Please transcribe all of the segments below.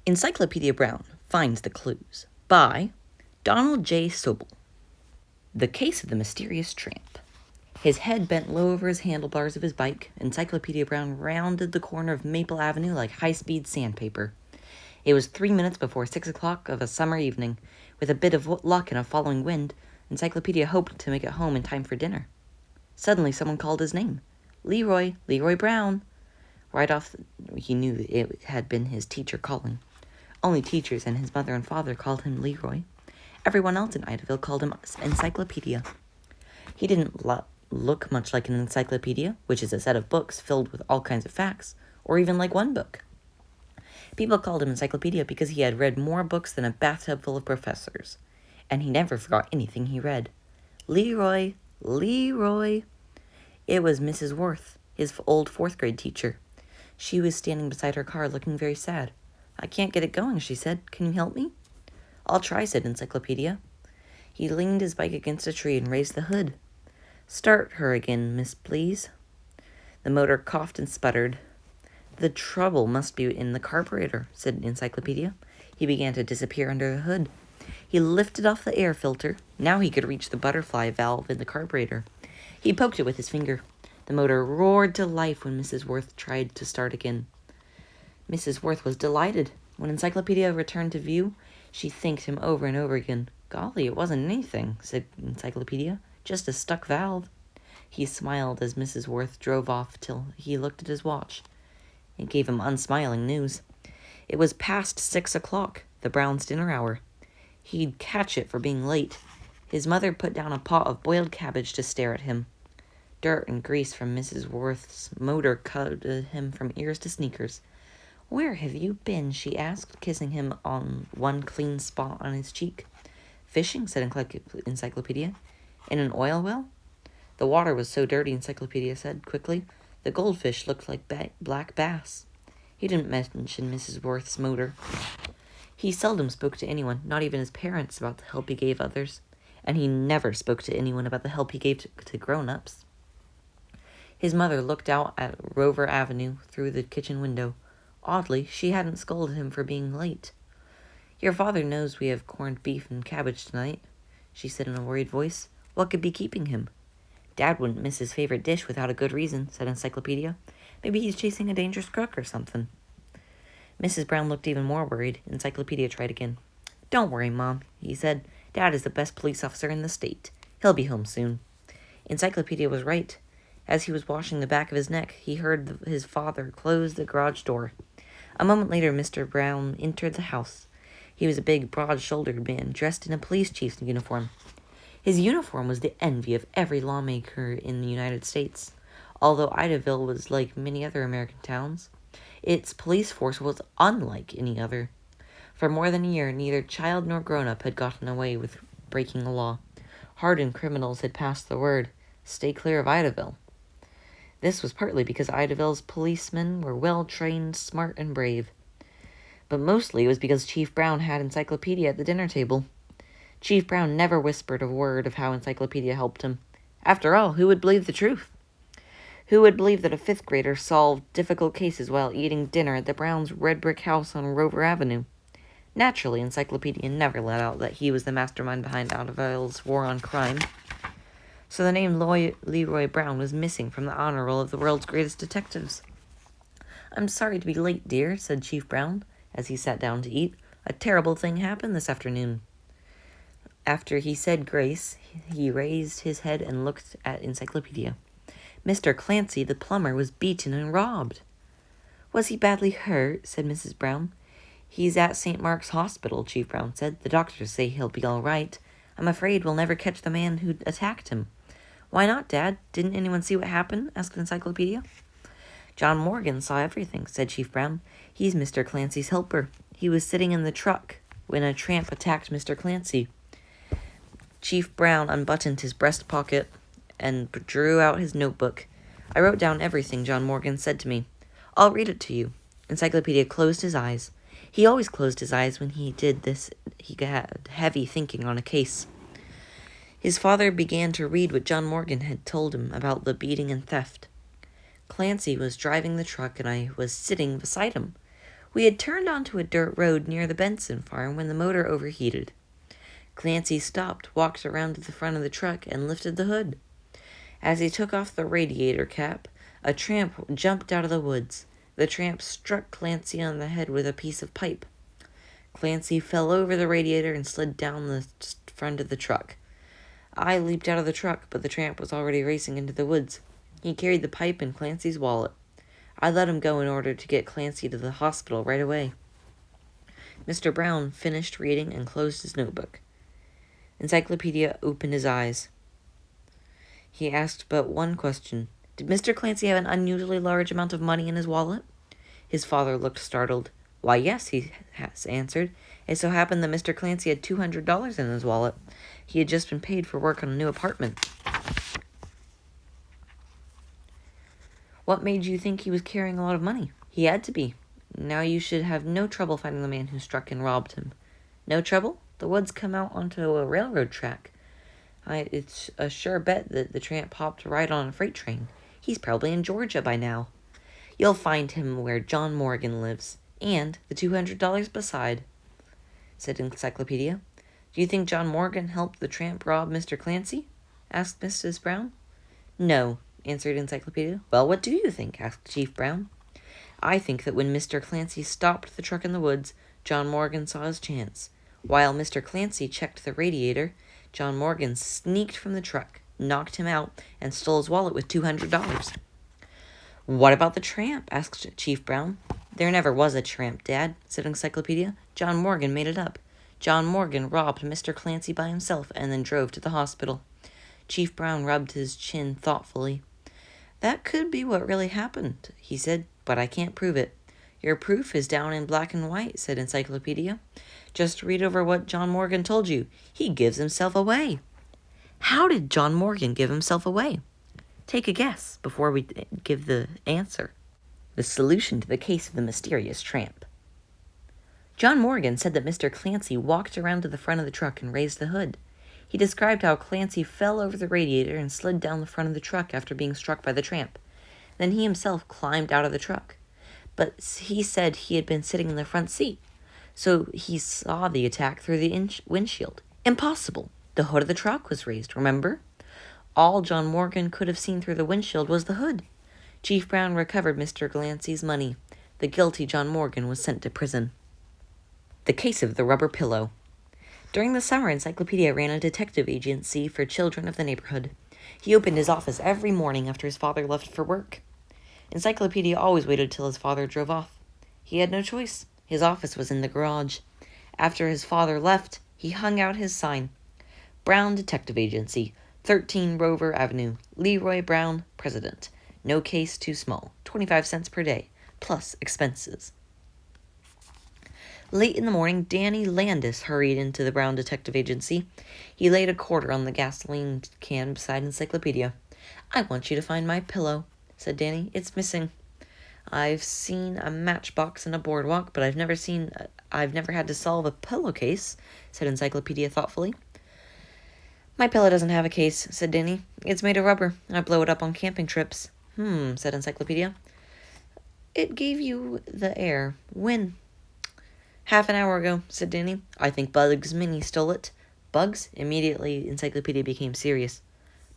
Encyclopedia Brown Finds the Clues by Donald J. Sobal. The Case of the Mysterious Tramp. His head bent low over his handlebars of his bike, Encyclopedia Brown rounded the corner of Maple Avenue like high-speed sandpaper. It was 3 minutes before 6 o'clock of a summer evening. With a bit of luck and a following wind, Encyclopedia hoped to make it home in time for dinner. Suddenly someone called his name. Leroy Brown. Right off, he knew it had been his teacher calling. Only teachers and his mother and father called him Leroy. Everyone else in Idyville called him Encyclopedia. He didn't look much like an encyclopedia, which is a set of books filled with all kinds of facts, or even like one book. People called him Encyclopedia because he had read more books than a bathtub full of professors, and he never forgot anything he read. Leroy. It was Mrs. Worth, his old fourth-grade teacher. She was standing beside her car looking very sad. "I can't get it going," she said. "Can you help me?" "I'll try," said Encyclopedia. He leaned his bike against a tree and raised the hood. "Start her again, miss, please." The motor coughed and sputtered. "The trouble must be in the carburetor," said Encyclopedia. He began to disappear under the hood. He lifted off the air filter. Now he could reach the butterfly valve in the carburetor. He poked it with his finger. The motor roared to life when Mrs. Worth tried to start again. Mrs. Worth was delighted. When Encyclopedia returned to view, she thanked him over and over again. "Golly, it wasn't anything," said Encyclopedia. "Just a stuck valve." He smiled as Mrs. Worth drove off till he looked at his watch. It gave him unsmiling news. It was past 6 o'clock, the Browns' dinner hour. He'd catch it for being late. His mother put down a pot of boiled cabbage to stare at him. Dirt and grease from Mrs. Worth's motor coated him from ears to sneakers. "Where have you been?" she asked, kissing him on one clean spot on his cheek. "Fishing," said Encyclopedia. "In an oil well?" The water was so dirty, Encyclopedia said quickly. The goldfish looked like black bass. He didn't mention Mrs. Worth's motor. He seldom spoke to anyone, not even his parents, about the help he gave others. And he never spoke to anyone about the help he gave to grown-ups. His mother looked out at Rover Avenue through the kitchen window. Oddly, she hadn't scolded him for being late. "Your father knows we have corned beef and cabbage tonight," she said in a worried voice. "What could be keeping him?" "Dad wouldn't miss his favorite dish without a good reason," said Encyclopedia. "Maybe he's chasing a dangerous crook or something." Mrs. Brown looked even more worried. Encyclopedia tried again. "Don't worry, Mom," he said. "Dad is the best police officer in the state. He'll be home soon." Encyclopedia was right. As he was washing the back of his neck, he heard his father close the garage door. A moment later, Mr. Brown entered the house. He was a big, broad-shouldered man, dressed in a police chief's uniform. His uniform was the envy of every lawmaker in the United States. Although Idyville was like many other American towns, its police force was unlike any other. For more than a year, neither child nor grown-up had gotten away with breaking the law. Hardened criminals had passed the word, "Stay clear of Idyville." This was partly because Idyville's policemen were well-trained, smart, and brave. But mostly it was because Chief Brown had Encyclopedia at the dinner table. Chief Brown never whispered a word of how Encyclopedia helped him. After all, who would believe the truth? Who would believe that a fifth-grader solved difficult cases while eating dinner at the Browns' red-brick house on Rover Avenue? Naturally, Encyclopedia never let out that he was the mastermind behind Idyville's war on crime. So the name Leroy Brown was missing from the honor roll of the world's greatest detectives. "I'm sorry to be late, dear," said Chief Brown, as he sat down to eat. "A terrible thing happened this afternoon." After he said grace, he raised his head and looked at Encyclopedia. "Mr. Clancy, the plumber, was beaten and robbed." "Was he badly hurt?" said Mrs. Brown. "He's at St. Mark's Hospital," Chief Brown said. "The doctors say he'll be all right. I'm afraid we'll never catch the man who attacked him." "Why not, Dad? Didn't anyone see what happened?" asked Encyclopedia. "John Morgan saw everything," said Chief Brown. "He's Mr. Clancy's helper. He was sitting in the truck when a tramp attacked Mr. Clancy." Chief Brown unbuttoned his breast pocket and drew out his notebook. "I wrote down everything John Morgan said to me. I'll read it to you." Encyclopedia closed his eyes. He always closed his eyes when he did this. He had heavy thinking on a case. His father began to read what John Morgan had told him about the beating and theft. "Clancy was driving the truck and I was sitting beside him. We had turned onto a dirt road near the Benson farm when the motor overheated. Clancy stopped, walked around to the front of the truck, and lifted the hood. As he took off the radiator cap, a tramp jumped out of the woods. The tramp struck Clancy on the head with a piece of pipe. Clancy fell over the radiator and slid down the front of the truck. I leaped out of the truck, but the tramp was already racing into the woods. He carried the pipe and Clancy's wallet. I let him go in order to get Clancy to the hospital right away. Mr. Brown finished reading and closed his notebook. Encyclopedia opened his eyes. He asked but one question. Did Mr. Clancy have an unusually large amount of money in his wallet? His father looked startled. Why, yes, he answered. It so happened that Mr. Clancy had $200 in his wallet. He had just been paid for work on a new apartment. What made you think he was carrying a lot of money? He had to be. Now you should have no trouble finding the man who struck and robbed him. No trouble? The woods come out onto a railroad track. It's a sure bet that the tramp hopped right on a freight train. He's probably in Georgia by now. You'll find him where John Morgan lives, and the $200 beside, said Encyclopedia. Do you think John Morgan helped the tramp rob Mr. Clancy? Asked Mrs. Brown. No, answered Encyclopedia. Well, what do you think? Asked Chief Brown. I think that when Mr. Clancy stopped the truck in the woods, John Morgan saw his chance. While Mr. Clancy checked the radiator, John Morgan sneaked from the truck, knocked him out, and stole his wallet with $200. What about the tramp? Asked Chief Brown. There never was a tramp, Dad, said Encyclopedia. John Morgan made it up. John Morgan robbed Mr. Clancy by himself and then drove to the hospital. Chief Brown rubbed his chin thoughtfully. That could be what really happened, he said, but I can't prove it. Your proof is down in black and white, said Encyclopedia. Just read over what John Morgan told you. He gives himself away. How did John Morgan give himself away? Take a guess before we give the answer. The solution to the case of the mysterious tramp. John Morgan said that Mr. Clancy walked around to the front of the truck and raised the hood. He described how Clancy fell over the radiator and slid down the front of the truck after being struck by the tramp. Then he himself climbed out of the truck. But he said he had been sitting in the front seat, so he saw the attack through the windshield. Impossible. The hood of the truck was raised, remember? All John Morgan could have seen through the windshield was the hood. Chief Brown recovered Mr. Clancy's money. The guilty John Morgan was sent to prison. The case of the rubber pillow. During the summer, Encyclopedia ran a detective agency for children of the neighborhood. He opened his office every morning after his father left for work. Encyclopedia always waited till his father drove off. He had no choice. His office was in the garage. After his father left, he hung out his sign. Brown Detective Agency, 13 Rover Avenue, Leroy Brown, President. No case too small, 25 cents per day, plus expenses. Late in the morning, Danny Landis hurried into the Brown Detective Agency. He laid a quarter on the gasoline can beside Encyclopedia. I want you to find my pillow, said Danny. It's missing. I've seen a matchbox and a boardwalk, but I've never had to solve a pillowcase, said Encyclopedia thoughtfully. My pillow doesn't have a case, said Danny. It's made of rubber. I blow it up on camping trips. Said Encyclopedia. It gave you the air. When? Half an hour ago, said Danny. I think Bugs Minnie stole it. Bugs? Immediately, Encyclopedia became serious.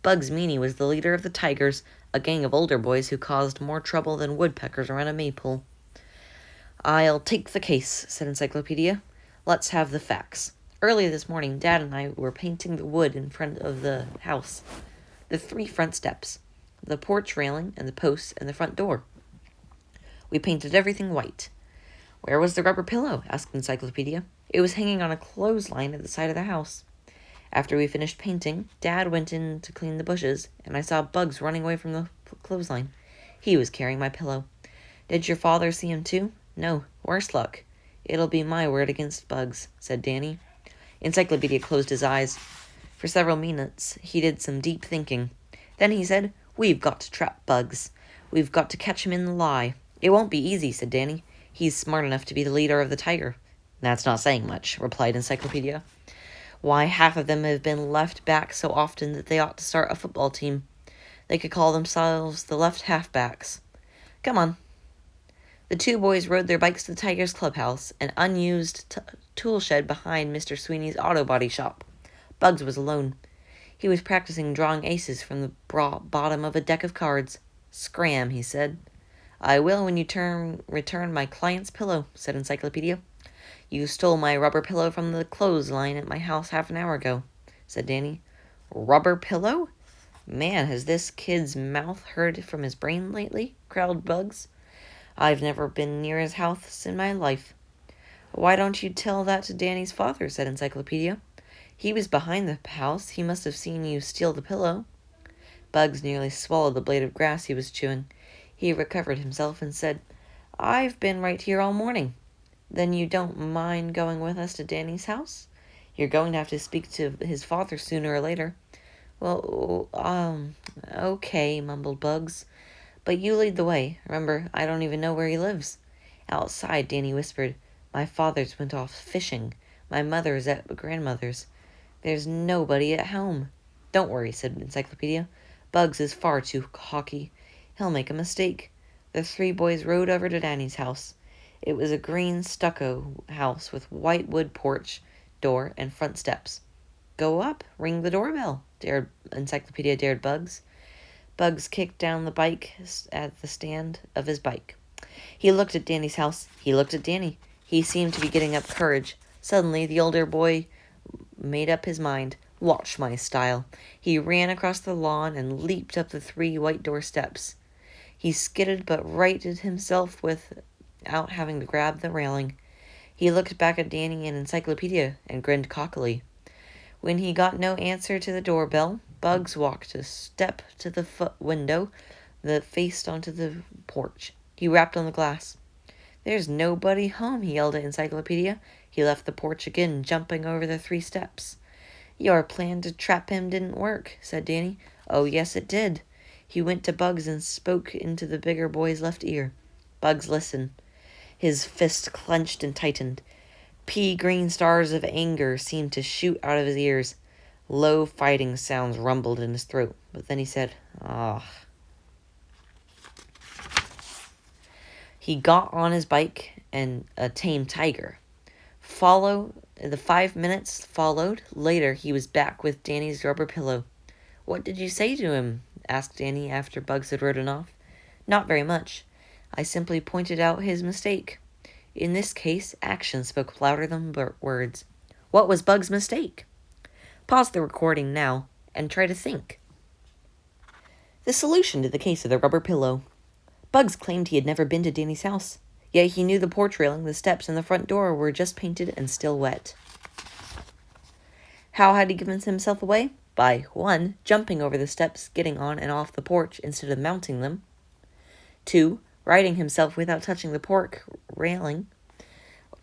Bugs Meany was the leader of the Tigers, a gang of older boys who caused more trouble than woodpeckers around a maypole. I'll take the case, said Encyclopedia. Let's have the facts. Early this morning, Dad and I were painting the wood in front of the house. The 3 front steps, the porch railing, and the posts, and the front door. We painted everything white. Where was the rubber pillow? Asked Encyclopedia. It was hanging on a clothesline at the side of the house. After we finished painting, Dad went in to clean the bushes, and I saw Bugs running away from the clothesline. He was carrying my pillow. Did your father see him too? No, worse luck. It'll be my word against Bugs, said Danny. Encyclopedia closed his eyes. For several minutes, he did some deep thinking. Then he said, We've got to trap Bugs. We've got to catch him in the lie. It won't be easy, said Danny. He's smart enough to be the leader of the Tiger. That's not saying much, replied Encyclopedia. Why, half of them have been left back so often that they ought to start a football team. They could call themselves the left halfbacks. Come on. The two boys rode their bikes to the Tiger's clubhouse, an unused tool shed behind Mr. Sweeney's auto body shop. Bugs was alone. He was practicing drawing aces from the bottom of a deck of cards. "Scram," he said. "I will when you return my client's pillow," said Encyclopedia. "You stole my rubber pillow from the clothesline at my house half an hour ago," said Danny. "Rubber pillow? Man, has this kid's mouth heard from his brain lately?" growled Bugs. "I've never been near his house in my life." "Why don't you tell that to Danny's father?" said Encyclopedia. "He was behind the house. He must have seen you steal the pillow." Bugs nearly swallowed the blade of grass he was chewing. He recovered himself and said, "I've been right here all morning." "Then you don't mind going with us to Danny's house? You're going to have to speak to his father sooner or later." "Well, okay," mumbled Bugs. "But you lead the way. Remember, I don't even know where he lives." Outside, Danny whispered, "My father's went off fishing. My mother's at grandmother's. There's nobody at home." "Don't worry," said Encyclopedia. "Bugs is far too cocky. He'll make a mistake." The three boys rode over to Danny's house. It was a green stucco house with white wood porch, door, and front steps. "Go up, ring the doorbell," Encyclopedia dared Bugs. Bugs kicked down the bike at the stand of his bike. He looked at Danny's house. He looked at Danny. He seemed to be getting up courage. Suddenly, the older boy made up his mind. Watch my style. He ran across the lawn and leaped up the 3 white door steps. He skidded but righted himself without having to grab the railing. He looked back at Danny and Encyclopedia and grinned cockily. When he got no answer to the doorbell, Bugs walked a step to the window that faced onto the porch. He rapped on the glass. "There's nobody home," he yelled at Encyclopedia. He left the porch again, jumping over the 3 steps. "Your plan to trap him didn't work," said Danny. "Oh, yes, it did." He went to Bugs and spoke into the bigger boy's left ear. Bugs listened. His fist clenched and tightened. Pea-green stars of anger seemed to shoot out of his ears. Low fighting sounds rumbled in his throat, but then he said, "Ah." He got on his bike and a tame tiger. The 5 minutes followed. Later, he was back with Danny's rubber pillow. "What did you say to him?" asked Danny after Bugs had ridden off. "Not very much. I simply pointed out his mistake. In this case, action spoke louder than words." "What was Bugs' mistake?" Pause the recording now and try to think. The solution to the case of the rubber pillow. Bugs claimed he had never been to Danny's house, yet he knew the porch railing, the steps, and the front door were just painted and still wet. How had he given himself away? By 1. Jumping over the steps, getting on and off the porch instead of mounting them. 2. Riding himself without touching the porch railing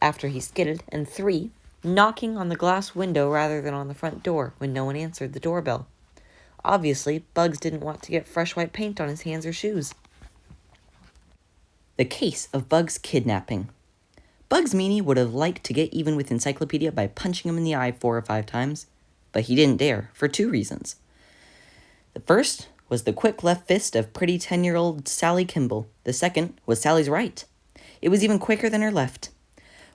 after he skidded. And 3. Knocking on the glass window rather than on the front door when no one answered the doorbell. Obviously, Bugs didn't want to get fresh white paint on his hands or shoes. The case of Bugs' kidnapping. Bugs Meany would have liked to get even with Encyclopedia by punching him in the eye 4 or 5 times, but he didn't dare, for 2 reasons. The first was the quick left fist of pretty 10-year-old Sally Kimball. The second was Sally's right. It was even quicker than her left.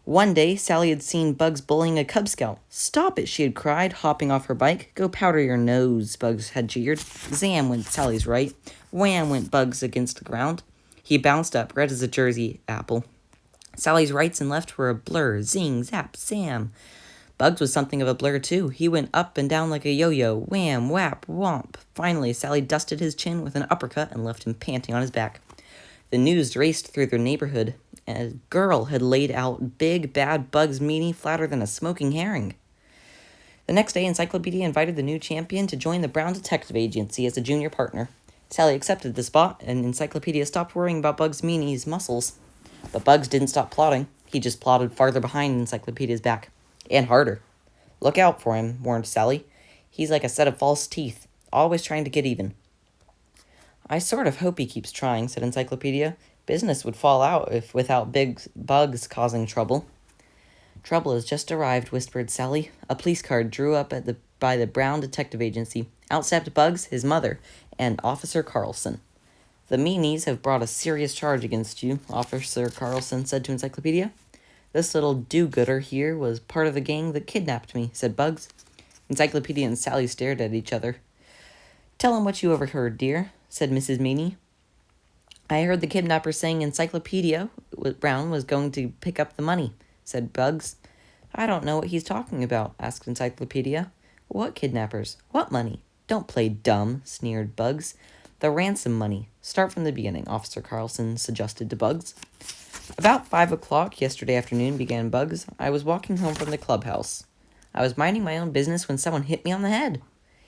One day, Sally had seen Bugs bullying a Cub Scout. "Stop it," she had cried, hopping off her bike. "Go powder your nose," Bugs had jeered. Zam went Sally's right. Wham went Bugs against the ground. He bounced up, red as a Jersey apple. Sally's rights and left were a blur. Zing, zap, zam. Bugs was something of a blur, too. He went up and down like a yo-yo. Wham, whap, whomp. Finally, Sally dusted his chin with an uppercut and left him panting on his back. The news raced through their neighborhood. A girl had laid out big, bad Bugs Meany flatter than a smoking herring. The next day, Encyclopedia invited the new champion to join the Brown Detective Agency as a junior partner. Sally accepted the spot, and Encyclopedia stopped worrying about Bugs Meany's muscles. But Bugs didn't stop plotting. He just plotted farther behind Encyclopedia's back. And harder. "Look out for him," warned Sally. "He's like a set of false teeth, always trying to get even." "I sort of hope he keeps trying," said Encyclopedia. "Business would fall out if without big Bugs causing trouble." "Trouble has just arrived," whispered Sally. A police car drew up by the Brown Detective Agency. Out stepped Bugs, his mother, and Officer Carlson. The meanies have brought a serious charge against you, Officer Carlson said to Encyclopedia. This little do-gooder here was part of the gang that kidnapped me, said Bugs. Encyclopedia and Sally stared at each other. Tell him what you overheard, dear, said Mrs. Meany. I heard the kidnapper saying Encyclopedia Brown was going to pick up the money, said Bugs. I don't know what he's talking about, asked Encyclopedia. What kidnappers? What money? Don't play dumb, sneered Bugs. The ransom money. Start from the beginning, Officer Carlson suggested to Bugs. About 5 o'clock yesterday afternoon, began Bugs. I was walking home from the clubhouse. I was minding my own business when someone hit me on the head.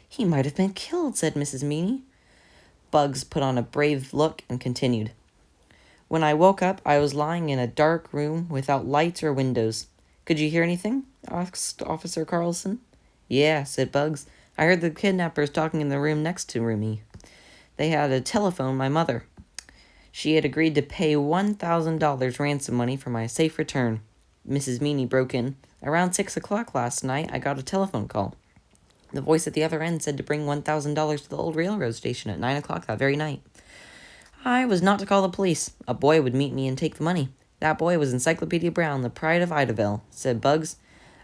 He might have been killed, said Mrs. Meany. Bugs put on a brave look and continued. When I woke up, I was lying in a dark room without lights or windows. Could you hear anything? Asked Officer Carlson. Yeah, said Bugs. I heard the kidnappers talking in the room next to me. They had to telephone my mother. She had agreed to pay $1,000 ransom money for my safe return. Mrs. Meany broke in. Around 6 o'clock last night, I got a telephone call. The voice at the other end said to bring $1,000 to the old railroad station at 9 o'clock that very night. I was not to call the police. A boy would meet me and take the money. That boy was Encyclopedia Brown, the pride of Idyllville, said Bugs.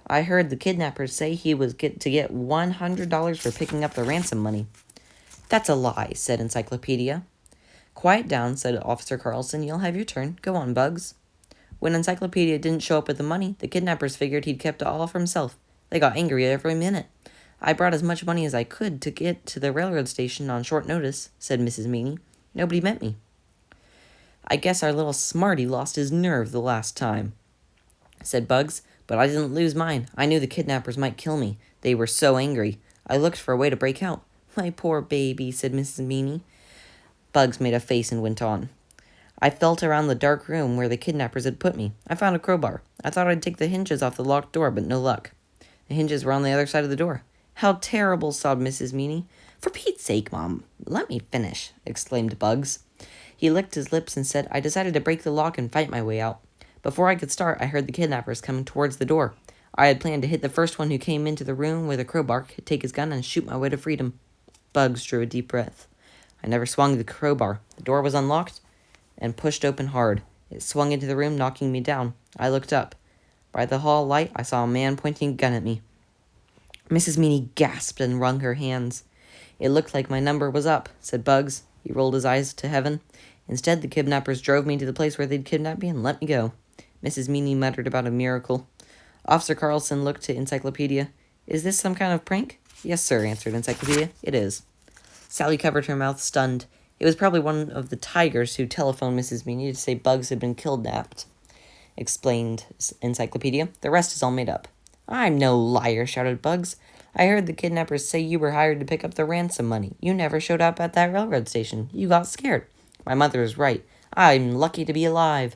I heard the kidnappers say he was to get $100 for picking up the ransom money. That's a lie, said Encyclopedia. Quiet down, said Officer Carlson. You'll have your turn. Go on, Bugs. When Encyclopedia didn't show up with the money, the kidnappers figured he'd kept it all for himself. They got angry every minute. I brought as much money as I could to get to the railroad station on short notice, said Mrs. Meany. Nobody met me. I guess our little smarty lost his nerve the last time, said Bugs, but I didn't lose mine. I knew the kidnappers might kill me. They were so angry. I looked for a way to break out. My poor baby, said Mrs. Meany. Bugs made a face and went on. I felt around the dark room where the kidnappers had put me. I found a crowbar. I thought I'd take the hinges off the locked door, but no luck. The hinges were on the other side of the door. How terrible, sobbed Mrs. Meany. For Pete's sake, Mom, let me finish, exclaimed Bugs. He licked his lips and said, I decided to break the lock and fight my way out. Before I could start, I heard the kidnappers coming towards the door. I had planned to hit the first one who came into the room with a crowbar, take his gun, and shoot my way to freedom. Bugs drew a deep breath. I never swung the crowbar. The door was unlocked and pushed open hard. It swung into the room, knocking me down. I looked up. By the hall light, I saw a man pointing a gun at me. Mrs. Meany gasped and wrung her hands. It looked like my number was up, said Bugs. He rolled his eyes to heaven. Instead, the kidnappers drove me to the place where they'd kidnapped me and let me go. Mrs. Meany muttered about a miracle. Officer Carlson looked to Encyclopedia. Is this some kind of prank? Yes, sir, answered Encyclopedia. It is. Sally covered her mouth, stunned. It was probably one of the tigers who telephoned Mrs. Meany to say Bugs had been kidnapped, explained Encyclopedia. The rest is all made up. I'm no liar, shouted Bugs. I heard the kidnappers say you were hired to pick up the ransom money. You never showed up at that railroad station. You got scared. My mother is right. I'm lucky to be alive.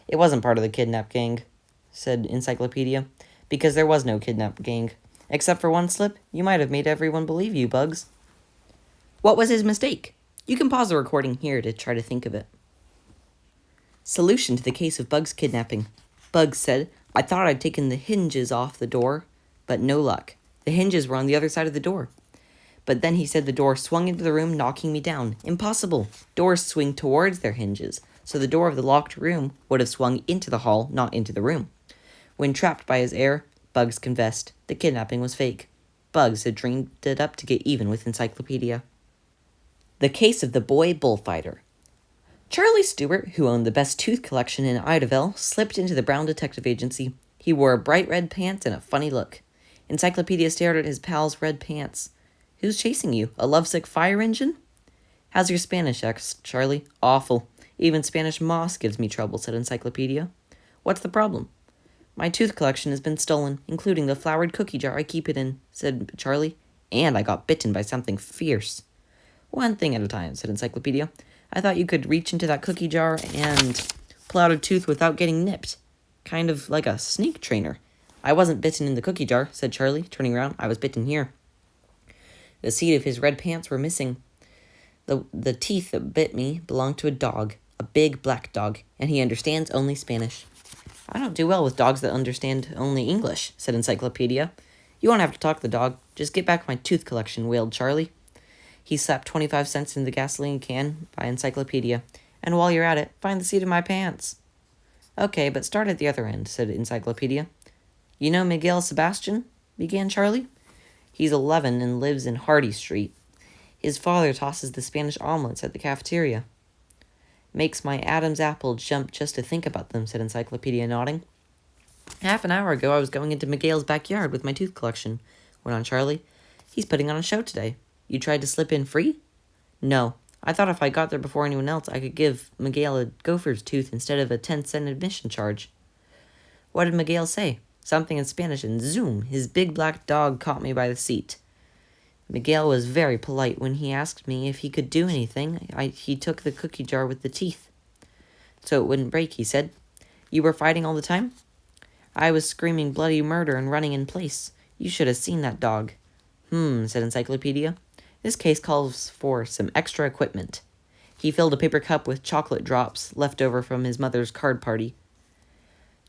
It wasn't part of the kidnap gang, said Encyclopedia, because there was no kidnap gang. Except for one slip, you might have made everyone believe you, Bugs. What was his mistake? You can pause the recording here to try to think of it. Solution to the case of Bugs' kidnapping. Bugs said, I thought I'd taken the hinges off the door, but no luck. The hinges were on the other side of the door. But then he said the door swung into the room, knocking me down. Impossible. Doors swing towards their hinges, so the door of the locked room would have swung into the hall, not into the room. When trapped by his heir, Bugs confessed the kidnapping was fake. Bugs had dreamed it up to get even with Encyclopedia. The case of the boy bullfighter. Charlie Stewart, who owned the best tooth collection in Idyllville, slipped into the Brown Detective Agency. He wore bright red pants and a funny look. Encyclopedia stared at his pal's red pants. Who's chasing you? A lovesick fire engine? How's your Spanish, asked Charlie. Awful. Even Spanish moss gives me trouble, said Encyclopedia. What's the problem? My tooth collection has been stolen, including the flowered cookie jar I keep it in, said Charlie. And I got bitten by something fierce. One thing at a time, said Encyclopedia. I thought you could reach into that cookie jar and pull out a tooth without getting nipped. Kind of like a snake trainer. I wasn't bitten in the cookie jar, said Charlie, turning around. I was bitten here. The seat of his red pants were missing. The teeth that bit me belonged to a dog, a big black dog, and he understands only Spanish. I don't do well with dogs that understand only English, said Encyclopedia. You won't have to talk to the dog. Just get back my tooth collection, wailed Charlie. He slapped 25 cents in the gasoline can by Encyclopedia. "And while you're at it, find the seat of my pants." "Okay, but start at the other end," said Encyclopedia. "You know Miguel Sebastian?" began Charlie. "He's 11 and lives in Hardy Street. His father tosses the Spanish omelets at the cafeteria." "Makes my Adam's apple jump just to think about them," said Encyclopedia, nodding. "Half an hour ago I was going into Miguel's backyard with my tooth collection," went on Charlie. "He's putting on a show today. You tried to slip in free?" "No. I thought if I got there before anyone else, I could give Miguel a gopher's tooth instead of a 10-cent admission charge." "What did Miguel say?" "Something in Spanish, and zoom, his big black dog caught me by the seat. Miguel was very polite. When he asked me if he could do anything, he took the cookie jar with the teeth. So it wouldn't break, he said. You were fighting all the time?" "I was screaming bloody murder and running in place. You should have seen that dog." Said Encyclopedia. "This case calls for some extra equipment." He filled a paper cup with chocolate drops left over from his mother's card party.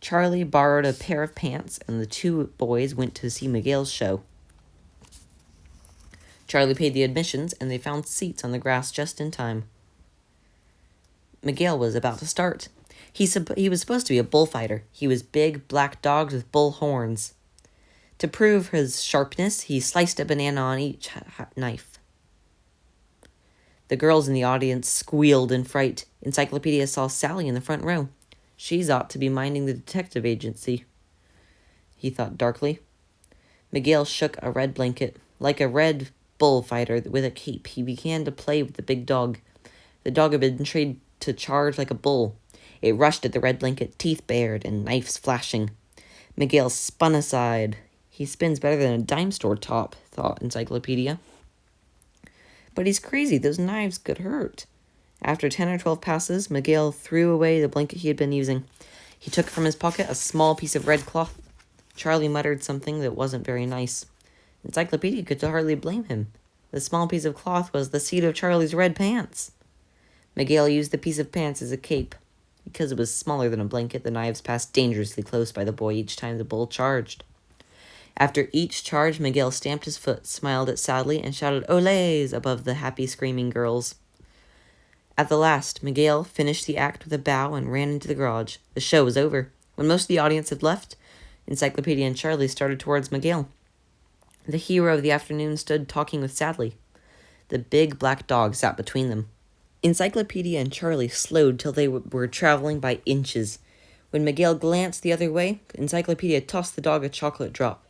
Charlie borrowed a pair of pants, and the two boys went to see Miguel's show. Charlie paid the admissions, and they found seats on the grass just in time. Miguel was about to start. He was supposed to be a bullfighter. He was big, black dogs with bull horns. To prove his sharpness, he sliced a banana on each knife. The girls in the audience squealed in fright. Encyclopedia saw Sally in the front row. She's ought to be minding the detective agency, he thought darkly. Miguel shook a red blanket. Like a red bullfighter with a cape, he began to play with the big dog. The dog had been trained to charge like a bull. It rushed at the red blanket, teeth bared and knives flashing. Miguel spun aside. He spins better than a dime store top, thought Encyclopedia. But he's crazy. Those knives could hurt. After 10 or 12 passes, Miguel threw away the blanket he had been using. He took from his pocket a small piece of red cloth. Charlie muttered something that wasn't very nice. Encyclopedia could hardly blame him. The small piece of cloth was the seat of Charlie's red pants. Miguel used the piece of pants as a cape. Because it was smaller than a blanket, the knives passed dangerously close by the boy each time the bull charged. After each charge, Miguel stamped his foot, smiled at Sally, and shouted "Olays" above the happy screaming girls. At the last, Miguel finished the act with a bow and ran into the garage. The show was over. When most of the audience had left, Encyclopedia and Charlie started towards Miguel. The hero of the afternoon stood talking with Sally. The big black dog sat between them. Encyclopedia and Charlie slowed till they were traveling by inches. When Miguel glanced the other way, Encyclopedia tossed the dog a chocolate drop.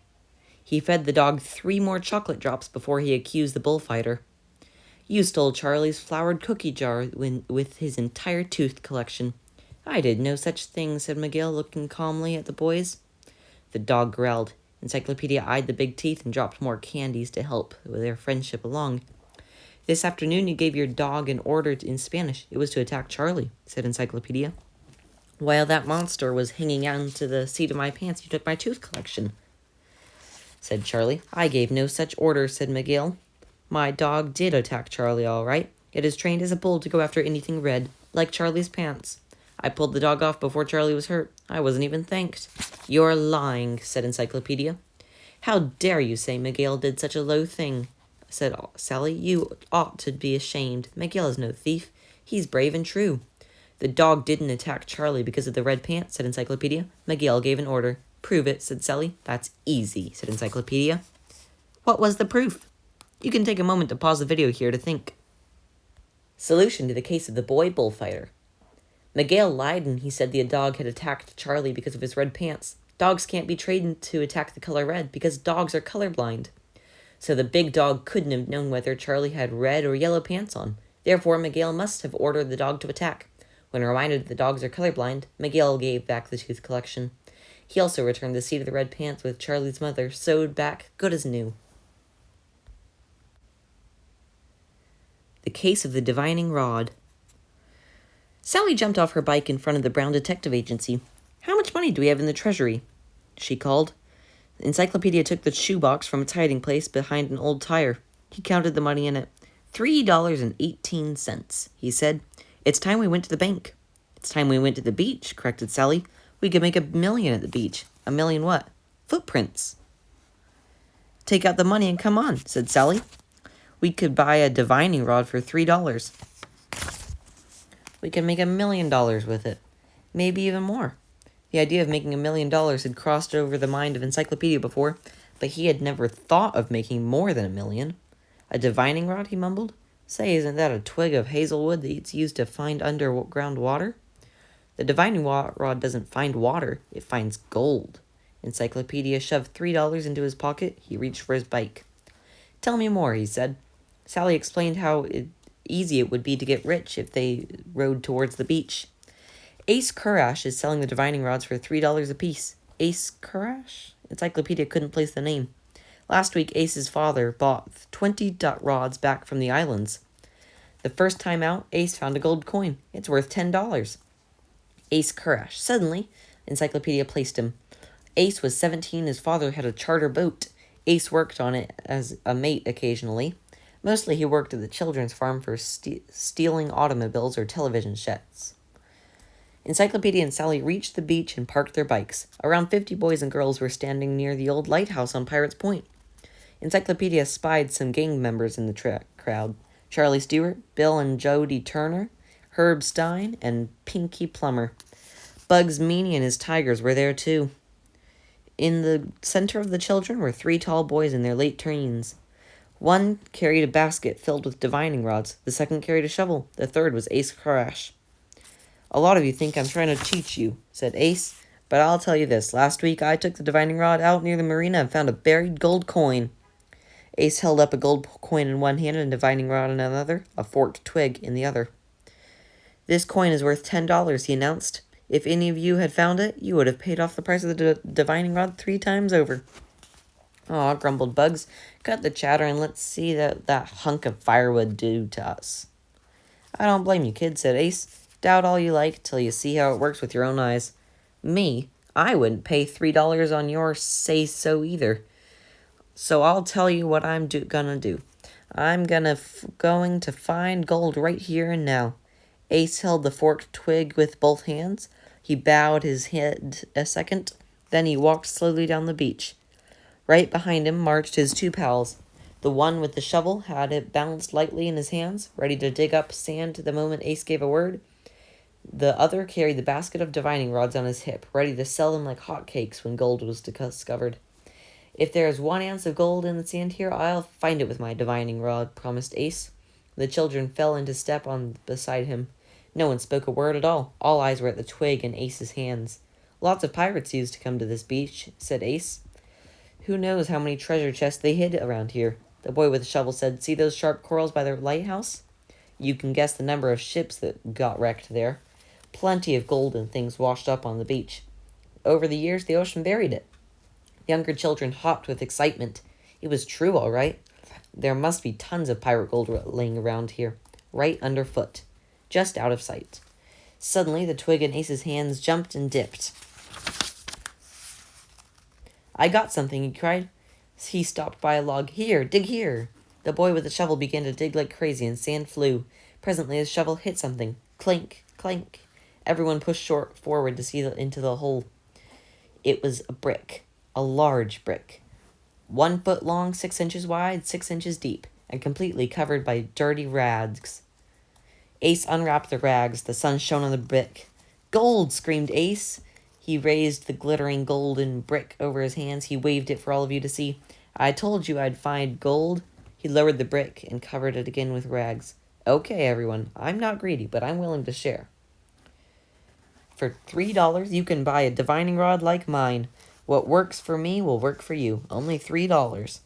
He fed the dog 3 more chocolate drops before he accused the bullfighter. "You stole Charlie's flowered cookie jar with his entire tooth collection." "I did no such thing," said Miguel, looking calmly at the boys. The dog growled. Encyclopedia eyed the big teeth and dropped more candies to help with their friendship along. "This afternoon you gave your dog an order in Spanish. It was to attack Charlie," said Encyclopedia. "While that monster was hanging on to the seat of my pants, you took my tooth collection," said Charlie. "I gave no such order," said Miguel. "My dog did attack Charlie, all right. It is trained as a bull to go after anything red, like Charlie's pants. I pulled the dog off before Charlie was hurt. I wasn't even thanked." "You're lying," said Encyclopedia. "How dare you say Miguel did such a low thing?" said Sally. "You ought to be ashamed. Miguel is no thief. He's brave and true." "The dog didn't attack Charlie because of the red pants," said Encyclopedia. "Miguel gave an order." "Prove it," said Sally. "That's easy," said Encyclopedia. "What was the proof?" You can take a moment to pause the video here to think. Solution to the case of the boy bullfighter. Miguel lied when he said the dog had attacked Charlie because of his red pants. Dogs can't be trained to attack the color red because dogs are colorblind. So the big dog couldn't have known whether Charlie had red or yellow pants on. Therefore, Miguel must have ordered the dog to attack. When reminded that the dogs are colorblind, Miguel gave back the tooth collection. He also returned the seat of the red pants with Charlie's mother sewed back good as new. The case of the divining rod. Sally jumped off her bike in front of the Brown Detective Agency. "How much money do we have in the treasury?" she called. The Encyclopedia took the shoebox from its hiding place behind an old tire. He counted the money in it. $3.18, he said. "It's time we went to the bank." "It's time we went to the beach," corrected Sally. "We could make $1 million at the beach." "$1 million what?" "Footprints." "Take out the money and come on," said Sally. We could buy a divining rod for $3. We could make $1 million with it. Maybe even more. The idea of making $1 million had crossed over the mind of Encyclopedia before, but he had never thought of making more than $1 million. A divining rod, he mumbled. Say, isn't that a twig of hazelwood that's used to find underground water? The divining rod doesn't find water, it finds gold. Encyclopedia shoved $3 into his pocket. He reached for his bike. Tell me more, he said. Sally explained how easy it would be to get rich if they rode towards the beach. Ace Kurash is selling the divining rods for $3 apiece. Ace Kurash? Encyclopedia couldn't place the name. Last week, Ace's father bought 20 rods back from the islands. The first time out, Ace found a gold coin. It's worth $10. Ace Kurash. Suddenly, Encyclopedia placed him. Ace was 17. His father had a charter boat. Ace worked on it as a mate occasionally. Mostly he worked at the children's farm for stealing automobiles or television sets. Encyclopedia and Sally reached the beach and parked their bikes. Around 50 boys and girls were standing near the old lighthouse on Pirates Point. Encyclopedia spied some gang members in the crowd. Charlie Stewart, Bill and Jody Turner, Herb Stein, and Pinky Plummer. Bugs Meany and his tigers were there too. In the center of the children were 3 tall boys in their late teens. One carried a basket filled with divining rods. The second carried a shovel. The third was Ace Kurash. A lot of you think I'm trying to cheat you, said Ace, but I'll tell you this. Last week I took the divining rod out near the marina and found a buried gold coin. Ace held up a gold coin in one hand and a divining rod in another, a forked twig in the other. This coin is worth $10, he announced. If any of you had found it, you would have paid off the price of the divining rod 3 times over. Aw, grumbled Bugs. Cut the chatter and let's see that hunk of firewood do to us. I don't blame you, kid, said Ace. Doubt all you like till you see how it works with your own eyes. Me? I wouldn't pay $3 on your say-so either. So I'll tell you what I'm gonna do. I'm going to find gold right here and now. Ace held the forked twig with both hands. He bowed his head a second. Then he walked slowly down the beach. Right behind him marched his 2 pals. The one with the shovel had it balanced lightly in his hands, ready to dig up sand the moment Ace gave a word. The other carried the basket of divining rods on his hip, ready to sell them like hotcakes when gold was discovered. If there is 1 ounce of gold in the sand here, I'll find it with my divining rod, promised Ace. The children fell into step beside him. No one spoke a word at all. All eyes were at the twig in Ace's hands. Lots of pirates used to come to this beach, said Ace. Who knows how many treasure chests they hid around here? The boy with the shovel said, See those sharp corals by the lighthouse? You can guess the number of ships that got wrecked there. Plenty of gold and things washed up on the beach. Over the years, the ocean buried it. The younger children hopped with excitement. It was true, all right. There must be tons of pirate gold laying around here, right underfoot, just out of sight. Suddenly, the twig in Ace's hands jumped and dipped. I got something, he cried. He stopped by a log. Here, dig here. The boy with the shovel began to dig like crazy, and sand flew. Presently, his shovel hit something. Clink, clank. Everyone pushed forward to see into the hole. It was a brick, a large brick. 1 foot long, 6 inches wide, 6 inches deep, and completely covered by dirty rags. Ace unwrapped the rags. The sun shone on the brick. Gold! Screamed Ace. He raised the glittering golden brick over his hands. He waved it for all of you to see. I told you I'd find gold. He lowered the brick and covered it again with rags. Okay, everyone. I'm not greedy, but I'm willing to share. For $3, you can buy a divining rod like mine. What works for me will work for you. Only $3.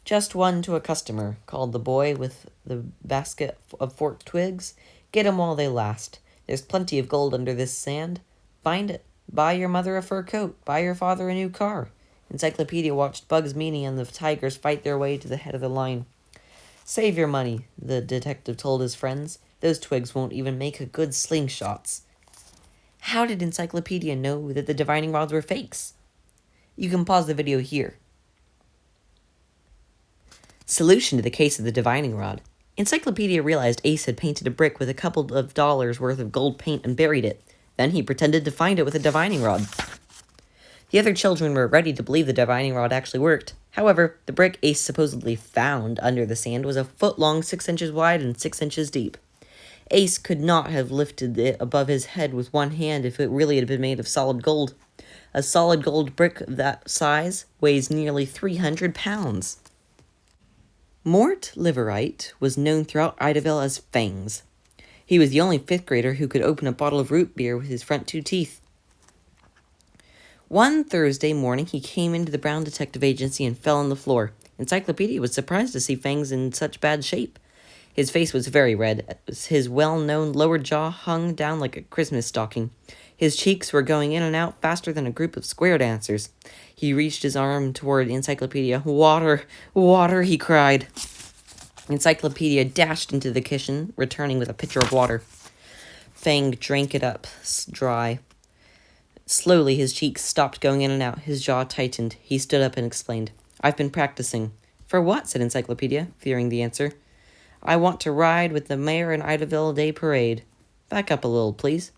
Just one to a customer, called the boy with the basket of forked twigs. Get 'em while they last. There's plenty of gold under this sand. Find it. Buy your mother a fur coat. Buy your father a new car. Encyclopedia watched Bugs Meany and the tigers fight their way to the head of the line. Save your money, the detective told his friends. Those twigs won't even make a good slingshots. How did Encyclopedia know that the divining rods were fakes? You can pause the video here. Solution to the case of the divining rod. Encyclopedia realized Ace had painted a brick with a couple of dollars worth of gold paint and buried it. Then he pretended to find it with a divining rod. The other children were ready to believe the divining rod actually worked. However, the brick Ace supposedly found under the sand was a foot long, 6 inches wide, and 6 inches deep. Ace could not have lifted it above his head with one hand if it really had been made of solid gold. A solid gold brick of that size weighs nearly 300 pounds. Mort Liverite was known throughout Idaville as Fangs. He was the only 5th grader who could open a bottle of root beer with his front 2 teeth. One Thursday morning, he came into the Brown Detective Agency and fell on the floor. Encyclopedia was surprised to see Fangs in such bad shape. His face was very red. His well-known lower jaw hung down like a Christmas stocking. His cheeks were going in and out faster than a group of square dancers. He reached his arm toward Encyclopedia. "Water! Water!" he cried. Encyclopedia dashed into the kitchen, returning with a pitcher of water. Fang drank it up dry. Slowly, his cheeks stopped going in and out. His jaw tightened. He stood up and explained. "I've been practicing." "For what?" said Encyclopedia, fearing the answer. "I want to ride with the mayor in Idaville Day Parade." "Back up a little, please.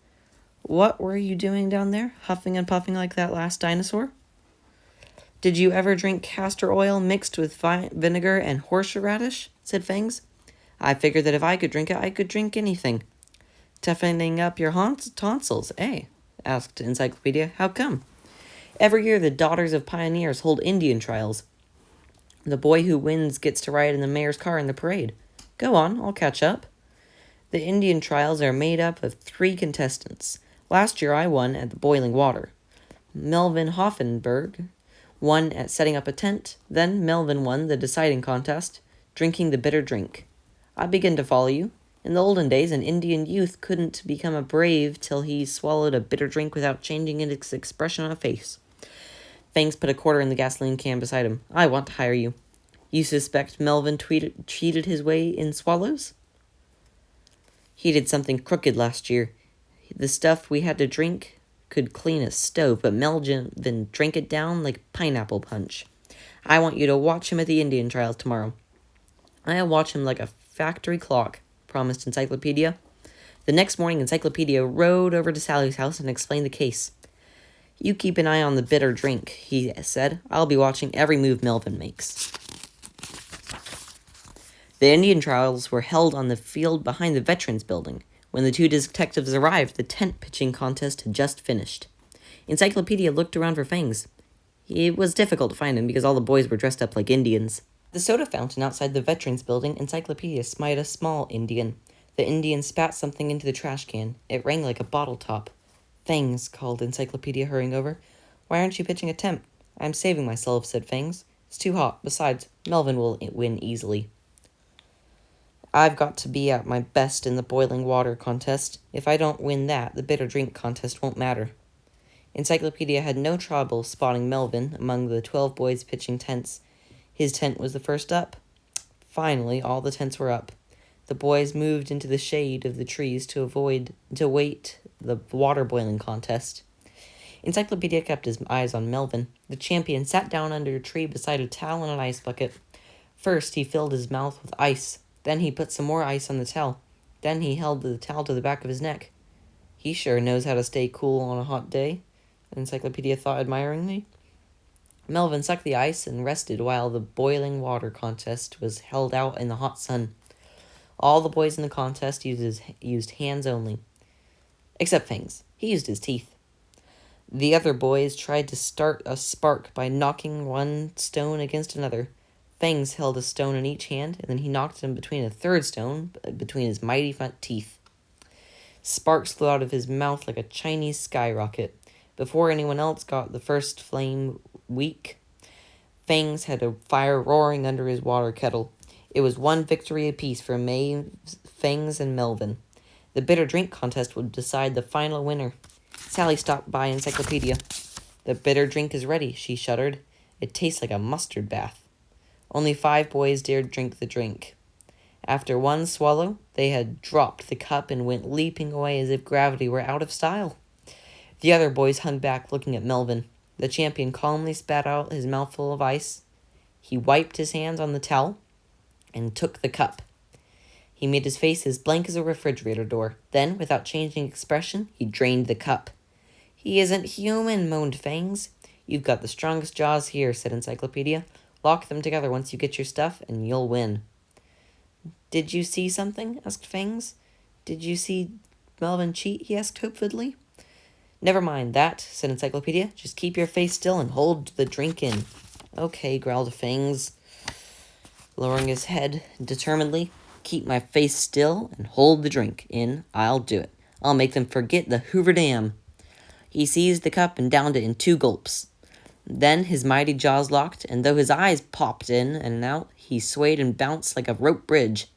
What were you doing down there, huffing and puffing like that last dinosaur?" "Did you ever drink castor oil mixed with vinegar and horseradish?" said Fangs. "I figured that if I could drink it, I could drink anything." "Toughening up your tonsils, eh?" asked Encyclopedia. "How come?" "Every year the Daughters of Pioneers hold Indian trials. The boy who wins gets to ride in the mayor's car in the parade." "Go on, I'll catch up." "The Indian trials are made up of 3 contestants. Last year I won at the boiling water. Melvin Hoffenberg won at setting up a tent. Then Melvin won the deciding contest, drinking the bitter drink. I begin to follow you. In the olden days, an Indian youth couldn't become a brave till he swallowed a bitter drink without changing its expression on a face." Fangs put a quarter in the gasoline can beside him. "I want to hire you. You suspect Melvin cheated his way in swallows?" "He did something crooked last year. The stuff we had to drink could clean a stove, but Melvin drank it down like pineapple punch. I want you to watch him at the Indian trials tomorrow." "I'll watch him like a factory clock," promised Encyclopedia. The next morning, Encyclopedia rode over to Sally's house and explained the case. "You keep an eye on the bitter drink," he said. "I'll be watching every move Melvin makes." The Indian trials were held on the field behind the Veterans Building. When the 2 detectives arrived, the tent pitching contest had just finished. Encyclopedia looked around for Fangs. It was difficult to find him because all the boys were dressed up like Indians. The soda fountain outside the Veterans Building, Encyclopedia spied a small Indian. The Indian spat something into the trash can. It rang like a bottle top. "Fangs," called Encyclopedia, hurrying over. "Why aren't you pitching a tent?" "I'm saving myself," said Fangs. "It's too hot. Besides, Melvin will win easily. I've got to be at my best in the boiling water contest. If I don't win that, the bitter drink contest won't matter." Encyclopedia had no trouble spotting Melvin among the 12 boys pitching tents. His tent was the first up. Finally, all the tents were up. The boys moved into the shade of the trees to wait the water boiling contest. Encyclopedia kept his eyes on Melvin. The champion sat down under a tree beside a towel and an ice bucket. First, he filled his mouth with ice. Then he put some more ice on the towel. Then he held the towel to the back of his neck. "He sure knows how to stay cool on a hot day," Encyclopedia thought admiringly. Melvin sucked the ice and rested while the boiling water contest was held out in the hot sun. All the boys in the contest used hands only. Except Fangs. He used his teeth. The other boys tried to start a spark by knocking one stone against another. Fangs held a stone in each hand, and then he knocked him between a third stone, between his mighty front teeth. Sparks flew out of his mouth like a Chinese skyrocket. Before anyone else got the first flame weak, Fangs had a fire roaring under his water kettle. It was 1 victory apiece for Fangs and Melvin. The bitter drink contest would decide the final winner. Sally stopped by Encyclopedia. "The bitter drink is ready," she shuddered. "It tastes like a mustard bath." Only 5 boys dared drink the drink. After one swallow, they had dropped the cup and went leaping away as if gravity were out of style. The other boys hung back, looking at Melvin. The champion calmly spat out his mouthful of ice. He wiped his hands on the towel and took the cup. He made his face as blank as a refrigerator door. Then, without changing expression, he drained the cup. "He isn't human," moaned Fangs. You've got the strongest jaws here, said Encyclopedia. Lock them together once you get your stuff, and you'll win. Did you see something? Asked Fangs. Did you see Melvin cheat? He asked hopefully. Never mind that, said Encyclopedia. Just keep your face still and hold the drink in. Okay, growled Fangs, lowering his head determinedly. Keep my face still and hold the drink in. I'll do it. I'll make them forget the Hoover Dam. He seized the cup and downed it in 2 gulps. Then his mighty jaws locked, and though his eyes popped in and out, he swayed and bounced like a rope bridge.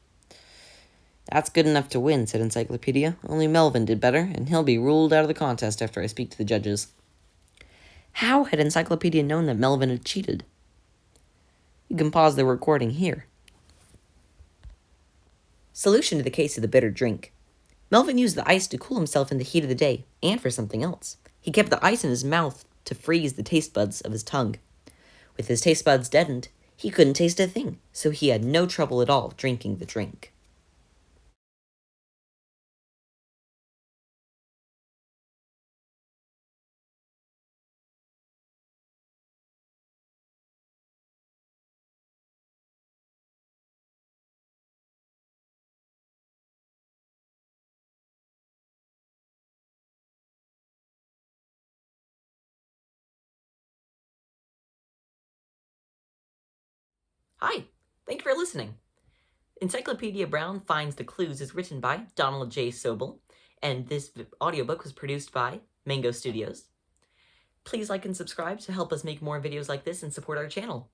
That's good enough to win, said Encyclopedia. Only Melvin did better, and he'll be ruled out of the contest after I speak to the judges. How had Encyclopedia known that Melvin had cheated? You can pause the recording here. Solution to the case of the bitter drink. Melvin used the ice to cool himself in the heat of the day, and for something else. He kept the ice in his mouth to freeze the taste buds of his tongue. With his taste buds deadened, he couldn't taste a thing, so he had no trouble at all drinking the drink. Hi, thank you for listening. Encyclopedia Brown Finds the Clues is written by Donald J. Sobal, and this audiobook was produced by Mango Studios. Please like and subscribe to help us make more videos like this and support our channel.